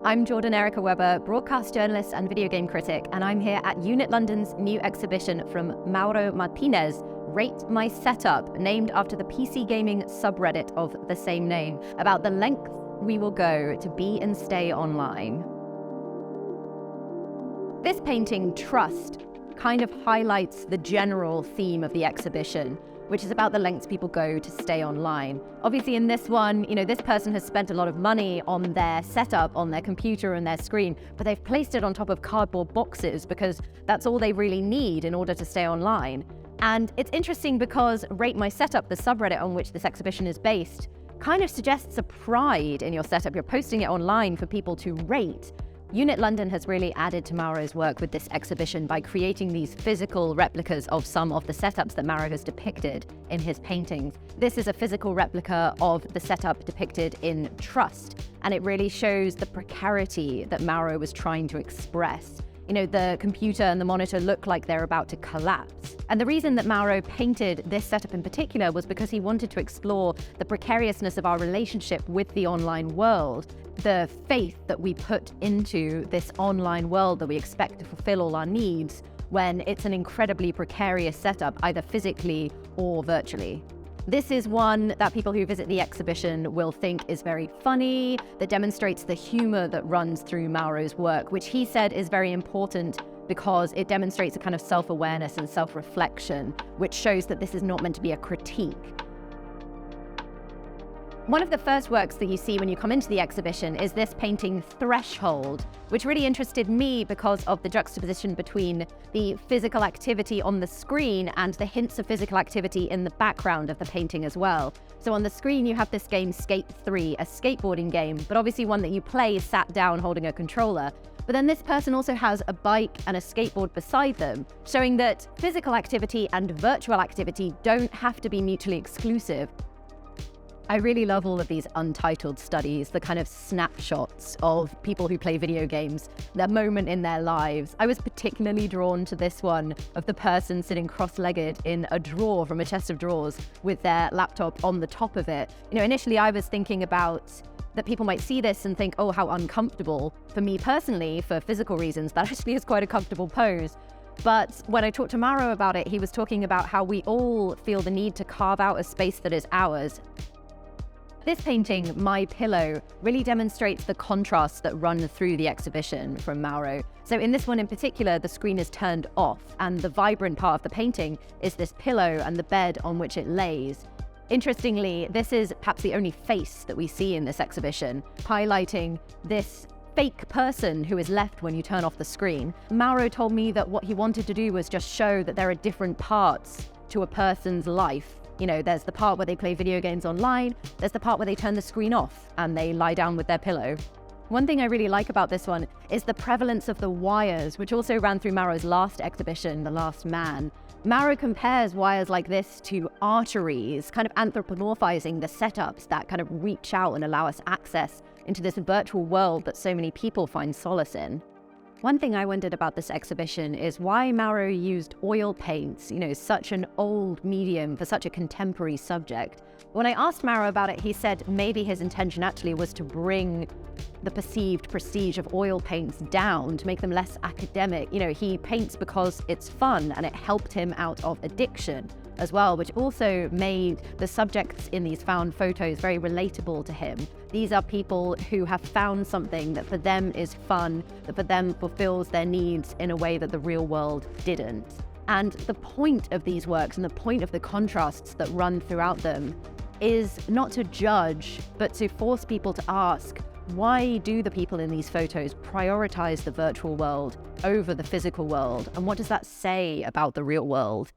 I'm Jordan Erica Webber, broadcast journalist and video game critic, and I'm here at Unit London's new exhibition from Mauro Martinez, RateMySetup, named after the PC gaming subreddit of the same name, about the length we will go to be and stay online. This painting, Trust, kind of highlights the general theme of the exhibition, which is about the lengths people go to stay online. Obviously in this one, this person has spent a lot of money on their setup, on their computer and their screen, but they've placed it on top of cardboard boxes because that's all they really need in order to stay online. And it's interesting because RateMySetup, the subreddit on which this exhibition is based, kind of suggests a pride in your setup. You're posting it online for people to rate. Unit London has really added to Mauro's work with this exhibition by creating these physical replicas of some of the setups that Mauro has depicted in his paintings. This is a physical replica of the setup depicted in Trust, and it really shows the precarity that Mauro was trying to express. The computer and the monitor look like they're about to collapse. And the reason that Mauro painted this setup in particular was because he wanted to explore the precariousness of our relationship with the online world, the faith that we put into this online world that we expect to fulfill all our needs when it's an incredibly precarious setup, either physically or virtually. This is one that people who visit the exhibition will think is very funny, that demonstrates the humor that runs through Mauro's work, which he said is very important because it demonstrates a kind of self-awareness and self-reflection, which shows that this is not meant to be a critique. One of the first works that you see when you come into the exhibition is this painting Threshold, which really interested me because of the juxtaposition between the physical activity on the screen and the hints of physical activity in the background of the painting as well. So on the screen you have this game Skate 3, a skateboarding game, but obviously one that you play sat down holding a controller. But then this person also has a bike and a skateboard beside them, showing that physical activity and virtual activity don't have to be mutually exclusive. I really love all of these untitled studies, the kind of snapshots of people who play video games, their moment in their lives. I was particularly drawn to this one of the person sitting cross-legged in a drawer from a chest of drawers with their laptop on the top of it. Initially I was thinking about that people might see this and think, oh, how uncomfortable. For me personally, for physical reasons, that actually is quite a comfortable pose. But when I talked to Mauro about it, he was talking about how we all feel the need to carve out a space that is ours. This painting, My Pillow, really demonstrates the contrasts that run through the exhibition from Mauro. So in this one in particular, the screen is turned off, and the vibrant part of the painting is this pillow and the bed on which it lays. Interestingly, this is perhaps the only face that we see in this exhibition, highlighting this fake person who is left when you turn off the screen. Mauro told me that what he wanted to do was just show that there are different parts to a person's life. There's the part where they play video games online, there's the part where they turn the screen off and they lie down with their pillow. One thing I really like about this one is the prevalence of the wires, which also ran through Mauro's last exhibition, The Last Man. Mauro compares wires like this to arteries, kind of anthropomorphizing the setups that kind of reach out and allow us access into this virtual world that so many people find solace in. One thing I wondered about this exhibition is why Mauro used oil paints, such an old medium for such a contemporary subject. When I asked Mauro about it, he said maybe his intention actually was to bring the perceived prestige of oil paints down, to make them less academic. He paints because it's fun and it helped him out of addiction as well, which also made the subjects in these found photos very relatable to him. These are people who have found something that for them is fun, that for them fulfills their needs in a way that the real world didn't. And the point of these works and the point of the contrasts that run throughout them is not to judge, but to force people to ask, why do the people in these photos prioritize the virtual world over the physical world? And what does that say about the real world?